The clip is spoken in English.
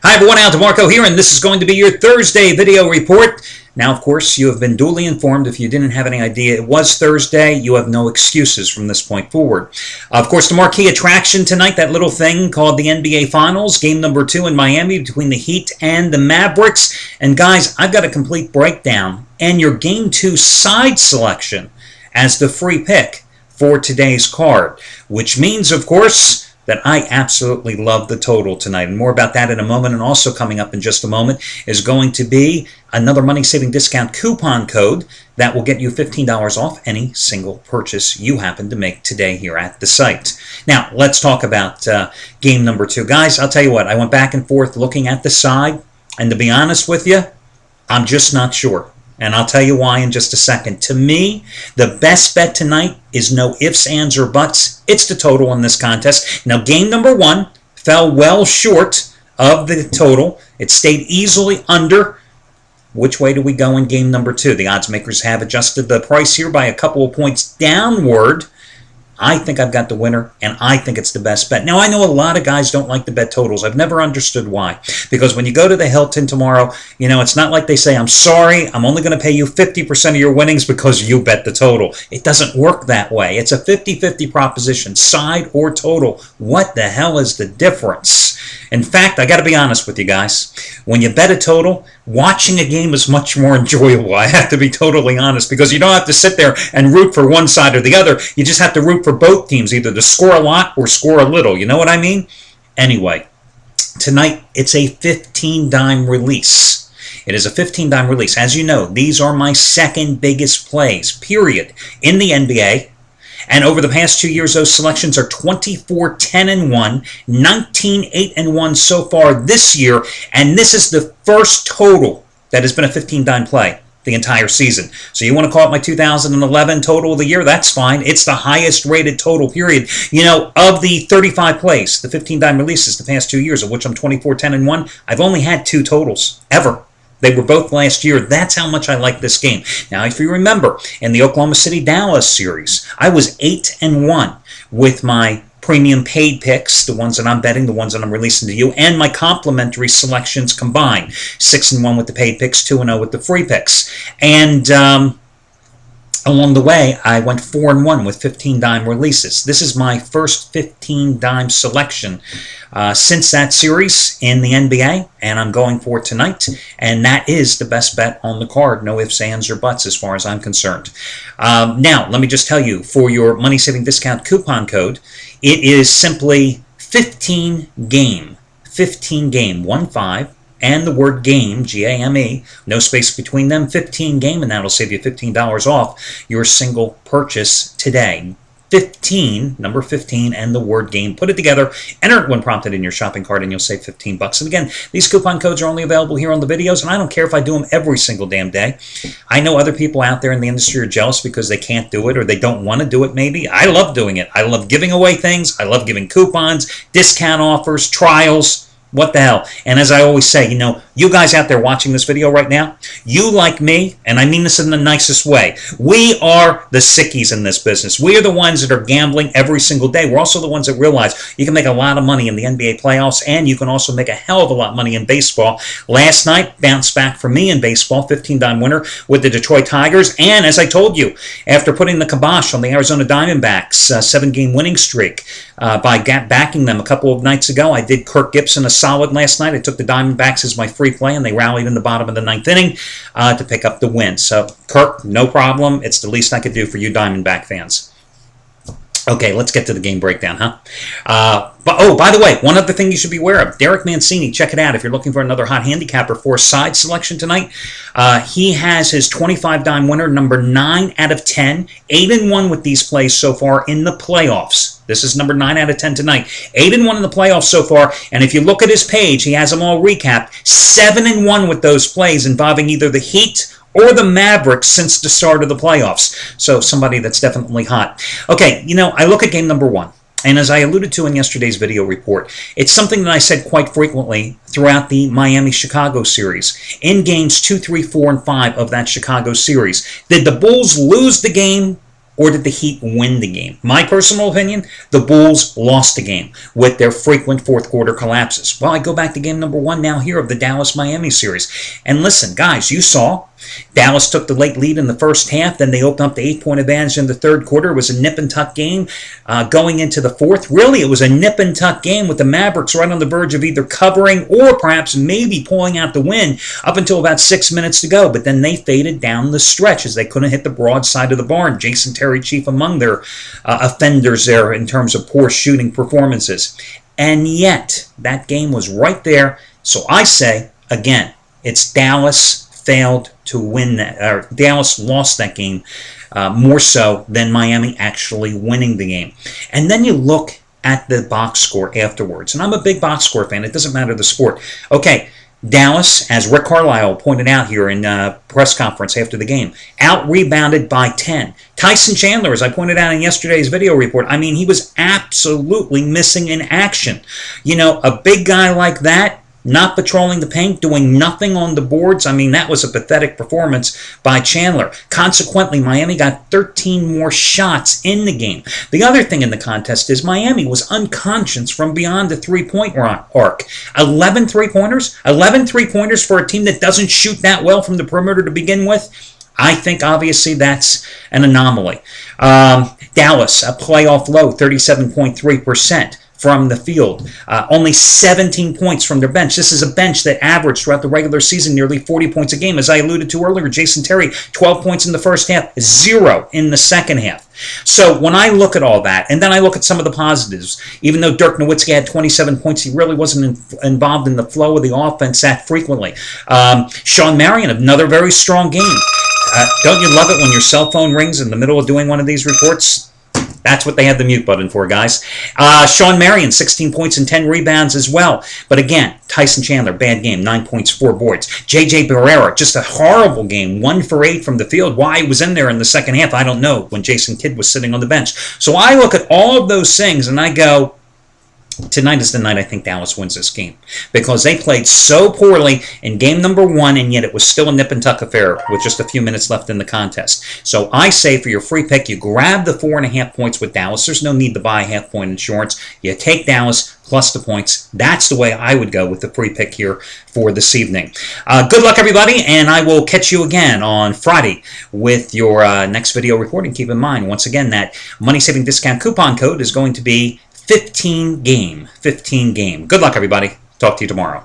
Hi everyone, Al DeMarco here, and this is going to be your Thursday video report. Now, of course, you have been duly informed. If you didn't have any idea it was Thursday, you have no excuses from this point forward. Of course, the marquee attraction tonight, that little thing called the NBA Finals, game number 2 in Miami between the Heat and the Mavericks. And guys, I've got a complete breakdown and your game 2 side selection as the free pick for today's card, which means, of course, that I absolutely love the total tonight. And more about that in a moment. And also coming up in just a moment is going to be another money-saving discount coupon code that will get you $15 off any single purchase you happen to make today here at the site. Now, let's talk about game number 2. Guys, I'll tell you what, I went back and forth looking at the side. And to be honest with you, I'm just not sure. And I'll tell you why in just a second. To me, the best bet tonight is no ifs, ands, or buts. It's the total in this contest. Now, game number 1 fell well short of the total. It stayed easily under. Which way do we go in game number 2? The odds makers have adjusted the price here by a couple of points downward. I think I've got the winner, and I think it's the best bet. Now, I know a lot of guys don't like to bet totals. I've never understood why. Because when you go to the Hilton tomorrow, you know, it's not like they say, I'm sorry, I'm only going to pay you 50% of your winnings because you bet the total. It doesn't work that way. It's a 50-50 proposition, side or total. What the hell is the difference? In fact, I got to be honest with you guys. When you bet a total, watching a game is much more enjoyable. I have to be totally honest, because you don't have to sit there and root for one side or the other. You just have to root for both teams, either to score a lot or score a little. You know what I mean? Anyway, tonight it's a 15-dime release. It is a 15-dime release. As you know, these are my second biggest plays, period, in the NBA. And over the past 2 years, those selections are 24-10-1, 19-8-1 so far this year. And this is the first total that has been a 15-dime play the entire season. So you want to call it my 2011 total of the year? That's fine. It's the highest rated total, period. You know, of the 35 plays, the 15-dime releases the past 2 years, of which I'm 24-10-1, I've only had 2 totals, ever. They were both last year. That's how much I like this game. Now, if you remember, in the Oklahoma City-Dallas series, I was 8-1 with my premium paid picks, the ones that I'm betting, the ones that I'm releasing to you, and my complimentary selections combined. 6-1 with the paid picks, 2-0 with the free picks. And along the way, I went 4-1 with 15-dime releases. This is my first 15-dime selection since that series in the NBA, and I'm going for tonight. And that is the best bet on the card. No ifs, ands, or buts as far as I'm concerned. Now, let me just tell you, for your money-saving discount coupon code, it is simply 15-game. 15-game, 1-5. And the word game, G-A-M-E, no space between them, 15-game, and that'll save you $15 off your single purchase today. 15, number 15, and the word game. Put it together, enter it when prompted in your shopping cart, and you'll save $15. And again, these coupon codes are only available here on the videos, and I don't care if I do them every single damn day. I know other people out there in the industry are jealous because they can't do it or they don't want to do it maybe. I love doing it. I love giving away things. I love giving coupons, discount offers, trials. What the hell? And as I always say, you know, you guys out there watching this video right now, you like me, and I mean this in the nicest way, we are the sickies in this business. We are the ones that are gambling every single day. We're also the ones that realize you can make a lot of money in the NBA playoffs, and you can also make a hell of a lot of money in baseball. Last night, bounced back for me in baseball, 15-dime winner with the Detroit Tigers. And as I told you, after putting the kibosh on the Arizona Diamondbacks' 7-game winning streak by backing them a couple of nights ago, I did Kirk Gibson a solid last night. I took the Diamondbacks as my free play, and they rallied in the bottom of the 9th inning to pick up the win. So, Kirk, no problem. It's the least I could do for you Diamondback fans. Okay, let's get to the game breakdown, huh? By the way, one other thing you should be aware of. Derek Mancini, check it out if you're looking for another hot handicapper for side selection tonight. He has his 25-dime winner, number 9 out of 10. 8-1 with these plays so far in the playoffs. This is number 9 out of 10 tonight. 8-1 in the playoffs so far. And if you look at his page, he has them all recapped. 7-1 with those plays involving either the Heat or the Mavericks since the start of the playoffs. So somebody that's definitely hot. Okay, you know, I look at game number 1. And as I alluded to in yesterday's video report, it's something that I said quite frequently throughout the Miami-Chicago series. In games 2, 3, 4, and 5 of that Chicago series, did the Bulls lose the game or did the Heat win the game? My personal opinion, the Bulls lost the game with their frequent fourth quarter collapses. Well, I go back to game number 1 now here of the Dallas-Miami series. And listen, guys, you saw Dallas took the late lead in the first half. Then they opened up the 8-point advantage in the third quarter. It was a nip-and-tuck game going into the fourth. Really, it was a nip-and-tuck game with the Mavericks right on the verge of either covering or perhaps maybe pulling out the win up until about 6 minutes to go. But then they faded down the stretch as they couldn't hit the broad side of the barn. Jason Terry chief among their offenders there in terms of poor shooting performances. And yet, that game was right there. So I say, again, it's Dallas failed to win that, or Dallas lost that game more so than Miami actually winning the game. And then you look at the box score afterwards. And I'm a big box score fan. It doesn't matter the sport. Okay, Dallas, as Rick Carlisle pointed out here in press conference after the game, out-rebounded by 10. Tyson Chandler, as I pointed out in yesterday's video report, I mean, he was absolutely missing in action. You know, a big guy like that, not patrolling the paint, doing nothing on the boards. I mean, that was a pathetic performance by Chandler. Consequently, Miami got 13 more shots in the game. The other thing in the contest is Miami was unconscious from beyond the three-point arc. 11 three-pointers? 11 three-pointers for a team that doesn't shoot that well from the perimeter to begin with? I think, obviously, that's an anomaly. Dallas, a playoff low, 37.3%. From the field. Only 17 points from their bench. This is a bench that averaged throughout the regular season nearly 40 points a game. As I alluded to earlier, Jason Terry, 12 points in the first half, 0 in the second half. So when I look at all that, and then I look at some of the positives, even though Dirk Nowitzki had 27 points, he really wasn't involved in the flow of the offense that frequently. Shawn Marion, another very strong game. Don't you love it when your cell phone rings in the middle of doing one of these reports? That's what they have the mute button for, guys. Shawn Marion, 16 points and 10 rebounds as well. But again, Tyson Chandler, bad game, 9 points, 4 boards. J.J. Barrera, just a horrible game, 1 for 8 from the field. Why he was in there in the second half, I don't know, when Jason Kidd was sitting on the bench. So I look at all of those things and I go, tonight is the night I think Dallas wins this game because they played so poorly in game number 1, and yet it was still a nip-and-tuck affair with just a few minutes left in the contest. So I say for your free pick, you grab the 4.5 points with Dallas. There's no need to buy half-point insurance. You take Dallas plus the points. That's the way I would go with the free pick here for this evening. Good luck, everybody, and I will catch you again on Friday with your next video reporting. Keep in mind, once again, that money-saving discount coupon code is going to be 15 game. Good luck, everybody. Talk to you tomorrow.